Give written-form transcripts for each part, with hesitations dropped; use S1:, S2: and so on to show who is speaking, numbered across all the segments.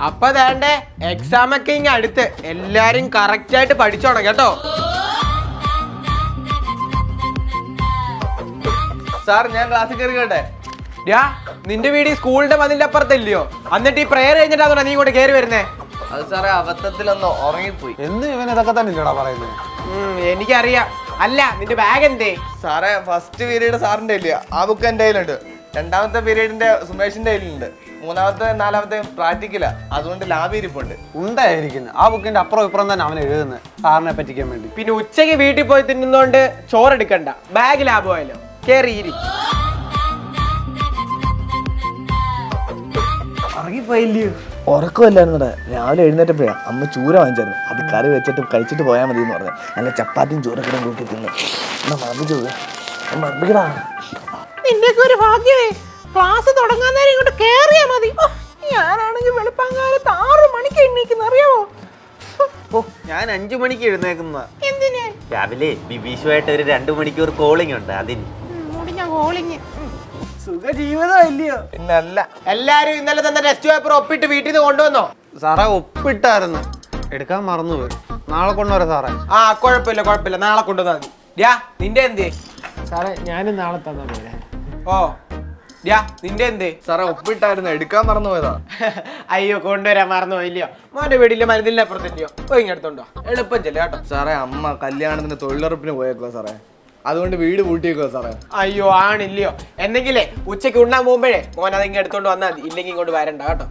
S1: അപ്പൊ വേണ്ടേ എക്സാം ഒക്കെ ഇങ്ങ അടുത്ത് എല്ലാരും കറക്റ്റ് ആയിട്ട് പഠിച്ചോണം കേട്ടോ.
S2: സാർ ഞാൻ ക്ലാസ്സിൽ കയറി കേട്ടെ.
S1: നിന്റെ വീട് ഈ സ്കൂളിന്റെ മതിലിന്റെ അപ്പുറത്തല്ലയോ? എന്നിട്ട് ഈ പ്രേയർ കഴിഞ്ഞിട്ടാണോ നീ ഇങ്ങോട്ട് കയറി വരുന്നേ?
S2: അത് സാറേ അബദ്ധത്തിലൊന്ന് ഉറങ്ങിപ്പോയി.
S3: എന്ന് ഇവൻ ഇതൊക്കെ തന്നെ ഇല്ലടാ പറയുന്നത്.
S1: എനിക്കറിയാം. അല്ല നിന്റെ ബാഗ് എന്തേ?
S2: സാറേ ഫസ്റ്റ് പീരീഡ് സാറിന്റെ ഇല്ല, ആ ബുക്ക് എന്റെ കയ്യിലുണ്ട്. രണ്ടാമത്തെ പീരീഡിന്റെ സുമേഷിന്റെ കയ്യിലുണ്ട്. മൂന്നാമത്തെ നാലാമത്തെ പ്രാക്ടിക്കലാ, അതുകൊണ്ട് ലാബ് ഇരിപ്പുണ്ട്.
S3: ഉണ്ടായിരിക്കുന്നത് ആ ബുക്കിന്റെ അപ്പുറം ഇപ്പുറം തന്നെ അവൻ എഴുതുന്നത് സാറിനെ പറ്റിക്കാൻ വേണ്ടി.
S1: പിന്നെ ഉച്ചയ്ക്ക് വീട്ടിൽ പോയി തിന്നുന്നോണ്ട് ചോറെടുക്കണ്ട, ബാഗ് ലാഭം ആയാലോ. കേറിയിരി.
S2: ഉറങ്ങിപ്പോയില്ലയോ? ഉറക്കമല്ലായിരുന്നടാ. രാവിലെ എഴുന്നേറ്റപ്പോഴാ അമ്മ ചൂര വാങ്ങിച്ചായിരുന്നു. അത് കറി വെച്ചിട്ട് കഴിച്ചിട്ട് പോയാൽ മതി എന്ന് പറഞ്ഞു. നല്ല ചപ്പാത്തിയും ചോറൊക്കെ കൂട്ടി തിന്നു. മറപ്പിക്കടാ.
S1: നിന്റെയൊക്കെ ഒരു ഭാഗ്യമേ, ക്ലാസ് തുടങ്ങാൻ നേരം ഇങ്ങോട്ട് കേറിയാ മതി. ഞാനാണെങ്കിൽ വെളുപ്പാങ്കാലത്ത് 6 മണിക്ക് എണീക്കുന്ന അറിയാമോ?
S4: ഞാൻ 5 മണിക്ക് എഴുന്നേക്കുന്ന.
S1: എന്തിനാ?
S4: രാവിലെ ബിബീഷുമായിട്ട് ഒരു 2 മണിക്കൂർ കോളിംഗ് ഉണ്ട്, അതിന്.
S1: സുഖ ജീവിതം ഇല്ലയോ?
S2: പിന്നല്ല.
S1: എല്ലാരും ഇന്നലെ തന്നെ ടെസ്റ്റ് പേപ്പർ ഒപ്പിട്ട് വീട്ടിൽ നിന്ന് കൊണ്ടുവന്നോ?
S3: സാറേ ഒപ്പിട്ടായിരുന്നു, എടുക്കാൻ മറന്നുപോയി. നാളെ കൊണ്ടുവരാം സാറേ.
S1: കുഴപ്പമില്ല, നാളെ കൊണ്ടുവന്നാ മതി. നിന്റെ എന്തേ?
S5: സാറേ ഞാനും നാളെ തന്നാ പോരാ.
S1: ഓ നിന്റെ എന്തേ?
S2: സാറേ ഒപ്പിട്ടായിരുന്നു, എടുക്കാൻ മറന്നു പോയതാ.
S1: അയ്യോ കൊണ്ടുവരാൻ മറന്നു പോയില്ലയോ? മോന്റെ വീട്ടിലെ മരുന്നിന്റെ അപ്പുറത്തില്ലയോ? പോയി ഇങ്ങെടുത്തോണ്ടോ, എളുപ്പം ചെല്ലു കേട്ടോ.
S2: സാറേ അമ്മ കല്യാണത്തിന് തൊഴിലുറപ്പിന് പോയേക്കോ സാറേ, അതുകൊണ്ട് വീട് പൂട്ടിയേക്കോ സാറേ.
S1: അയ്യോ ആണില്ലയോ? എന്തെങ്കിലേ ഉച്ചയ്ക്ക് ഉണ്ണാൻ പോകുമ്പോഴേ മോൻ അതിങ്ങ് എടുത്തോണ്ട് വന്നാൽ മതി, ഇല്ലെങ്കിൽ ഇങ്ങോട്ട് വരണ്ട കേട്ടോ.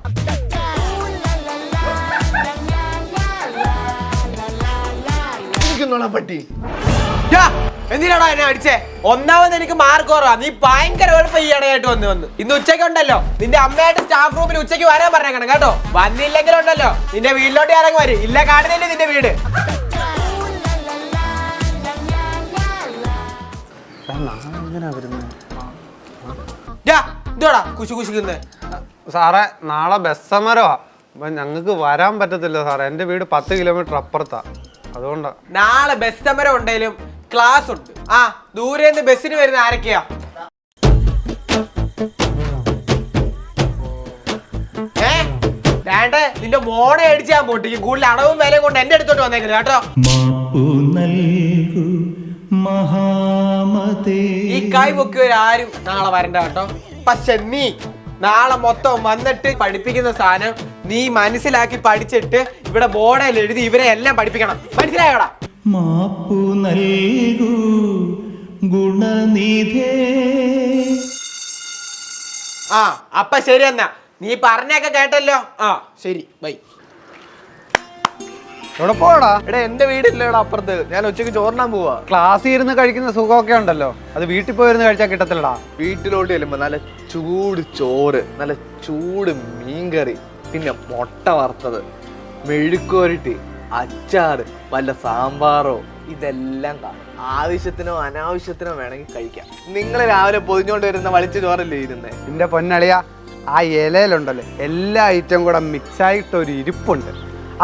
S2: പട്ടി
S1: എന്തിനാണോ എന്നെ അടിച്ചേ? ഒന്നാമത് എനിക്ക് മാർക്ക് കുറവാ. നീ ഭയങ്കര എളുപ്പം ഈ ഇടയായിട്ട് വന്ന് ഇന്ന് ഉച്ചയ്ക്ക് ഉണ്ടല്ലോ നിന്റെ അമ്മയായിട്ട് സ്റ്റാഫ് റൂമിൽ ഉച്ചയ്ക്ക് വരാൻ പറഞ്ഞേക്കണം കേട്ടോ. വന്നില്ലെങ്കിലും ഉണ്ടല്ലോ നിന്റെ വീട്ടിലോട്ട് ഇറങ്ങി വരും. ഇല്ല കാണുന്നില്ലേ നിന്റെ വീട്? ഇതോടാ കുശു കുശിക്കുന്നേ.
S3: സാറേ നാളെ ബസ് സമരമാ, അപ്പൊ ഞങ്ങൾക്ക് വരാൻ പറ്റത്തില്ല സാറേ. എൻ്റെ വീട് 10 കിലോമീറ്റർ അപ്പുറത്താ, അതുകൊണ്ടാ.
S1: നാളെ ബസ് സമരം ഉണ്ടെങ്കിലും ക്ലാസ് ഉണ്ട്. ദൂരേന്ന് ബസ്സിന് വരുന്ന ആരൊക്കെയാ? വേണ്ടേ നിന്റെ മോണെ അടിച്ച് ഞാൻ പൊട്ടിക്കും. കൂടുതൽ അടവും വിലയും കൊണ്ട് എന്റെ അടുത്തോട്ട് വന്നേക്കില്ല കേട്ടോ. ഈ കൈ പൊക്കിയവരാരും നാളെ വരണ്ട കേട്ടോ. പക്ഷെ നീ നാളെ മൊത്തം വന്നിട്ട് പഠിപ്പിക്കുന്ന സാധനം നീ മനസ്സിലാക്കി പഠിച്ചിട്ട് ഇവിടെ ബോർഡിൽ എഴുതി ഇവരെ എല്ലാം പഠിപ്പിക്കണം. മനസ്സിലായോടാ?
S6: മാപ്പു നൽകൂ ഗുണനിധേ.
S1: അപ്പൊ ശരി എന്നാ, നീ പറഞ്ഞൊക്കെ കേട്ടല്ലോ. ശരി ബൈ.
S3: എവിടെ പോടാ?
S2: എടാ എന്റെ വീടില്ലേടാ അപ്പുറത്ത്, ഞാൻ ഉച്ചക്ക് ചോറിനാൻ പോവാ.
S3: ക്ലാസ്സിൽ ഇരുന്ന് കഴിക്കുന്ന സുഖമൊക്കെ ഉണ്ടല്ലോ, അത് വീട്ടിൽ പോയിരുന്ന് കഴിച്ചാൽ കിട്ടത്തില്ലടാ.
S2: വീട്ടിലോട്ട് ചെല്ലുമ്പോ നല്ല ചൂട് ചോറ്, നല്ല ചൂട് മീൻകറി, പിന്നെ മുട്ട വറുത്തത്, മെഴുക്കുവരട്ടി, അച്ചാറ്, വല്ല സാമ്പാറോ, ഇതെല്ലാം കാണും. ആവശ്യത്തിനോ അനാവശ്യത്തിനോ വേണമെങ്കിൽ കഴിക്കാം. നിങ്ങൾ രാവിലെ പൊതിഞ്ഞോണ്ട് വരുന്ന വളിച്ച ചോറല്ലേ ഇരുന്നേ?
S3: എന്റെ പൊന്നളിയ, ആ ഇലയിലുണ്ടല്ലോ എല്ലാ ഐറ്റം കൂടെ മിക്സായിട്ടൊരു ഇരിപ്പുണ്ട്.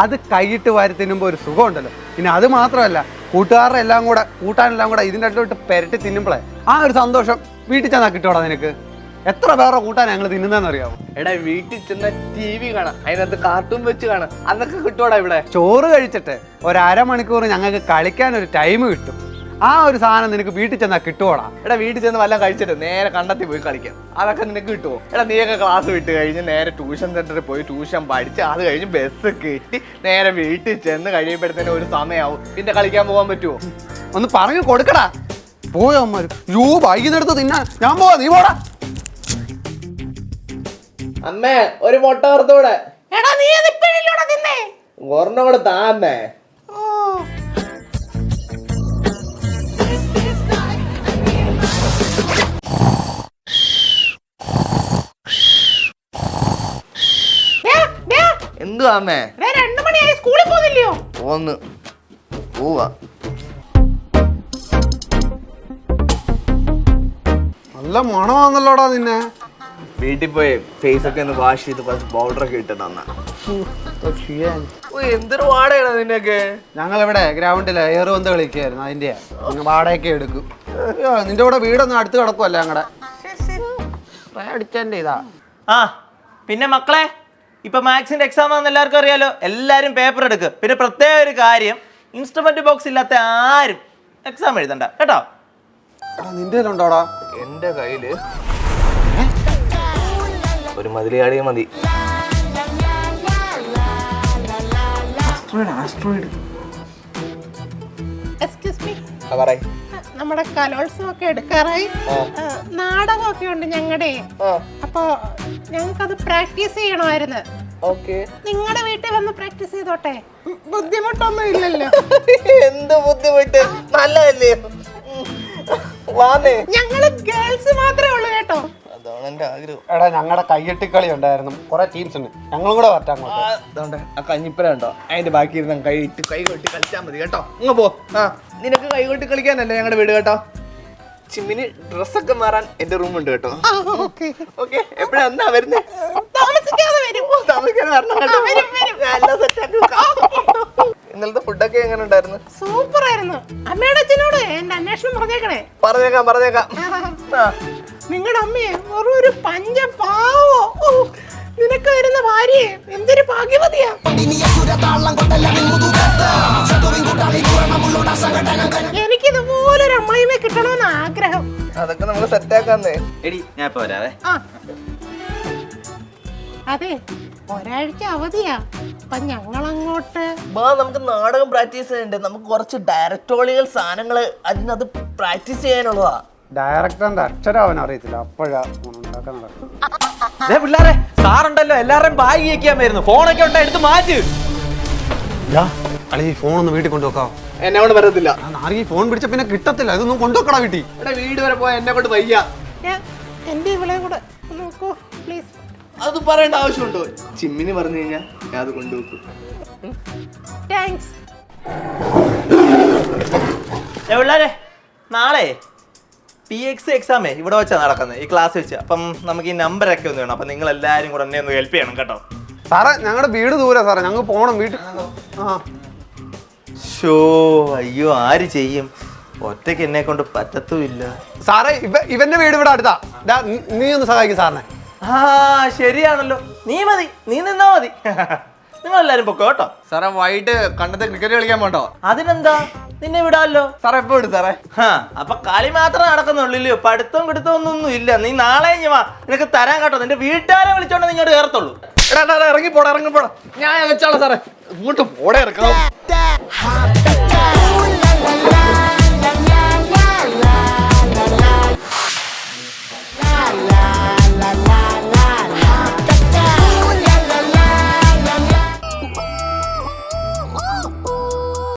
S3: അത് കൈയിട്ട് വാരി തിന്നുമ്പോൾ ഒരു സുഖം ഉണ്ടല്ലോ. പിന്നെ അത് മാത്രമല്ല, കൂട്ടുകാരുടെ എല്ലാം കൂടെ കൂട്ടാനെല്ലാം കൂടെ ഇതിൻ്റെ അടുത്തോട്ട് പെരട്ടി തിന്നുമ്പോഴേ ആ ഒരു സന്തോഷം വീട്ടിൽ ചെന്നാൽ കിട്ടുവാടാ നിനക്ക്. എത്ര പേരെ കൂട്ടാൻ ഞങ്ങൾ തിന്നുന്നതെന്ന് അറിയാമോ?
S2: എടാ വീട്ടിൽ ചെന്ന TV കാണാം, അതിനകത്ത് കാർട്ടൂൺ വെച്ച് കാണാം, അതൊക്കെ കിട്ടുവാടാ ഇവിടെ.
S3: ചോറ് കഴിച്ചിട്ട് ഒരു അരമണിക്കൂർ ഞങ്ങൾക്ക് കളിക്കാൻ ഒരു ടൈം കിട്ടും. ആ ഒരു സാധനം നിനക്ക് വീട്ടിൽ ചെന്നാൽ കിട്ടുവാടാ.
S2: എടാ വീട്ടിൽ ചെന്ന് വല്ലതും കഴിച്ചിട്ട് നേരെ കണ്ടെത്തി പോയി കളിക്കാം, അതൊക്കെ നിനക്ക് കിട്ടുമോ? എടാ നീയൊക്കെ ക്ലാസ് വിട്ട് കഴിഞ്ഞ് നേരെ ട്യൂഷൻ സെന്ററിൽ പോയി ട്യൂഷൻ പഠിച്ച് അത് കഴിഞ്ഞ് ബസ് കയറ്റി നേരെ വീട്ടിൽ ചെന്ന് കഴിയുമ്പോഴത്തേനും ഒരു സമയമാവും. പിന്നെ കളിക്കാൻ പോകാൻ പറ്റുമോ?
S3: ഒന്ന് പറഞ്ഞു കൊടുക്കടാ. പോയോ അമ്മ വൈകുന്നേരത്ത് തിന്നാൻ ഞാൻ പോവാ, നീ പോടാ.
S2: അമ്മേ ഒരു മുട്ട വറുത്തൂടെ? ഒരെണ്ണം കൂടെ താന്നേ. എന്തുവാ അമ്മേ?
S1: 2 മണിയായി, സ്കൂളിൽ പോകുന്നില്ലയോ?
S2: പോന്ന് പോവാ.
S3: നല്ല മണമാന്നല്ലോടാ നിന്നെ.
S2: വീട്ടിൽ പോയി ഫേസ് ഒക്കെ ഒന്ന് വാഷ് ചെയ്ത് പൗഡറൊക്കെ ഇട്ട് തന്ന. എന്തൊരു വാടകയാണ് നിന്നൊക്കെ.
S3: ഞങ്ങളിവിടെ ഗ്രൗണ്ടിൽ എയർപന്ത് കളിക്കായിരുന്നു, അതിന്റെ വാടകയൊക്കെ എടുക്കും. നിന്റെ കൂടെ വീടൊന്നും അടുത്ത് കിടക്കുമല്ല ഞങ്ങളുടെ അടിച്ചതിന്റെ ഇതാ.
S5: പിന്നെ മക്കളെ
S4: ഇപ്പൊ മാത്സിന്റെ എക്സാം ആണെന്ന് എല്ലാവർക്കും അറിയാലോ. എല്ലാവരും പേപ്പർ എടുക്കുക. പിന്നെ പ്രത്യേക ഒരു കാര്യം, ഇൻസ്ട്രുമെന്റ് ബോക്സ് ഇല്ലാത്ത ആരും എക്സാം എഴുതണ്ട കേട്ടോ.
S3: നിന്റെ ഉണ്ടോടാ?
S2: എന്റെ കയ്യില് ഒരു മതിലിയാടിയ മതി.
S7: എക്സ്ക്യൂസ് മീ, നമ്മുടെ കലോത്സവമൊക്കെ എടുക്കാറായി. നാടകമൊക്കെ ഉണ്ട് ഞങ്ങളുടെ. അപ്പൊ ഞങ്ങൾക്കത് പ്രാക്ടീസ് ചെയ്യണമായിരുന്നു. നിങ്ങളുടെ വീട്ടിൽ വന്ന് പ്രാക്ടീസ് ചെയ്തോട്ടെ, ബുദ്ധിമുട്ടൊന്നും ഇല്ലല്ലോ.
S2: എന്ത് ബുദ്ധിമുട്ട്, നല്ലതല്ലേ?
S7: ഞങ്ങള് ഗേൾസ് മാത്രമേ ഉള്ളൂ കേട്ടോ.
S2: അതാണ് എന്റെ ആഗ്രഹം.
S3: എടാ ഞങ്ങളുടെ കയ്യെട്ടിക്കളി ഉണ്ടായിരുന്നു, കുറെ ടീംസ് ഉണ്ട്, ഞങ്ങളും കൂടെ വരട്ടാ.
S2: ആ കഞ്ഞിപ്പര ഉണ്ടോ, അതിന്റെ ബാക്കി ഇരുന്ന് കൈ കൊട്ടി കളിച്ചാൽ മതി കേട്ടോ. ഇങ്ങ പോ. നിനക്ക് കൈ കൊട്ടി കളിക്കാനല്ലേ ഞങ്ങളുടെ വീട് കേട്ടോ. ചിമ്മിന് ഡ്രസ്സൊക്കെ മാറാൻ എന്റെ റൂം ഉണ്ട് കേട്ടോ. ഓക്കെ, എപ്പോഴാ എന്നാ വരുന്നേ?
S7: താമസിക്കാതെ വരും.
S2: താമസിക്കാതെ വരണം കേട്ടോ. നല്ല സെറ്റാക്കി. ഇന്നലത്തെ ഫുഡൊക്കെ എങ്ങനെ ഉണ്ടായിരുന്നു?
S7: സൂപ്പർ ആയിരുന്നു. അമ്മയുടെ അച്ഛനോട് എന്റെ അന്വേഷണം പറഞ്ഞേക്കണേ.
S2: പറഞ്ഞേക്കാം.
S7: നിങ്ങളുടെ അമ്മയെ ഒരു പഞ്ചപാവോ. നിനക്ക് വരുന്ന ഭാര്യയെ എന്തൊരു ഭാഗ്യവതിയാ. എനിക്കിതുപോലൊരു അമ്മായിമെ കിട്ടണമെന്ന് ആഗ്രഹം.
S2: അതൊക്കെ നമ്മൾ സെറ്റാക്കാന്നേ.
S4: എടി ഞാൻ ഇപ്പൊ വരാവേ.
S7: അതെ, ഒരാഴ്ച അവധിയാ. അപ്പൊ ഞങ്ങളങ്ങോട്ട്
S2: നമുക്ക് നാടകം പ്രാക്ടീസ് ചെയ്യണ്ടേ? നമുക്ക് കുറച്ച് ഡയറക്ടോളികൾ സാധനങ്ങള് അതിനത് പ്രാക്ടീസ് ചെയ്യാനുള്ളതാ.
S3: ഡയറക്ടറിന്റെ അക്ഷരം അവൻ അറിയത്തില്ല, അപ്പോഴാ ഉണ്ടാക്കാൻ നടക്കും.
S1: പിള്ളേരെ സാറുണ്ടല്ലോ, എല്ലാവരുടെയും ബാഗ് കേൾക്കാൻ വരുന്നു. ഫോണൊക്കെ ഉണ്ടോ, എടുത്ത് മാറ്റ്.
S3: അളി ഈ ഫോൺ ഒന്ന് വീട്ടിൽ കൊണ്ടുവെക്കാം.
S2: എന്നെ കൊണ്ട് പറ്റത്തില്ല.
S3: ഈ ഫോൺ പിടിച്ച പിന്നെ കിട്ടത്തില്ല, ഇതൊന്നും കൊണ്ടുവെക്കടാ വീട്ടിൽ.
S2: ഇവിടെ വീട് വരെ പോയാൽ എന്നെ കൊണ്ട് വയ്യ.
S7: എന്റെ ഇവളെ കൂടെ നോക്കൂ പ്ലീസ്.
S2: അത് പറയേണ്ട ആവശ്യമുണ്ടോ? ചിമ്മിന് പറഞ്ഞു കഴിഞ്ഞാൽ ഞാൻ അത് കൊണ്ടുവെക്കും.
S7: താങ്ക്സ്.
S4: പിള്ളേരെ നാളെ PX എക്സാമേ ഇവിടെ വെച്ചാ നടക്കുന്നത്, ഈ ക്ലാസ് വെച്ച്. അപ്പം നമുക്ക് ഈ നമ്പറൊക്കെ ഒന്ന് വേണം. അപ്പം നിങ്ങൾ എല്ലാവരും കൂടെ എന്നെ ഒന്ന് ഹെൽപ്പ് ചെയ്യണം കേട്ടോ.
S3: സാറേ ഞങ്ങളുടെ വീട് ദൂരെ സാറേ, ഞങ്ങൾക്ക് പോണം വീട്ടിൽ.
S4: ഷോ അയ്യോ, ആര് ചെയ്യും? ഒറ്റയ്ക്ക് എന്നെ കൊണ്ട് പറ്റത്തുമില്ല.
S3: സാറേ ഇവന്റെ വീട് ഇവിടെ അടുത്താ. നീ ഒന്ന് സഹായിക്കും സാറിനെ.
S4: ആ ശരിയാണല്ലോ, നീ മതി, നീ നിന്നാ മതി. നിങ്ങൾ എല്ലാരും പൊക്കോ കേട്ടോ.
S2: സാറേ വൈകിട്ട് കണ്ടത്തെ ക്രിക്കറ്റ് കളിക്കാൻ പോട്ടോ.
S4: അതിനെന്താ, നിന്നെ വിടാമല്ലോ.
S2: സാറേ എപ്പോ വിടും സാറേ?
S4: അപ്പൊ കളി മാത്രം നടക്കുന്നുള്ളൂ, പഠിത്തവും കിടുത്തമൊന്നും ഇല്ല. നീ നാളെ വാ, നിനക്ക് തരാൻ കേട്ടോ. നിന്റെ വീട്ടുകാരെ വിളിച്ചോണ്ട് നീ ഇങ്ങോട്ട് കയറത്തുള്ളൂ.
S2: ഇറങ്ങിപ്പോടാ. ഞാൻ വെച്ചാളോ സാറേ, ഇങ്ങോട്ട് പോടെ ഇറക്കണം.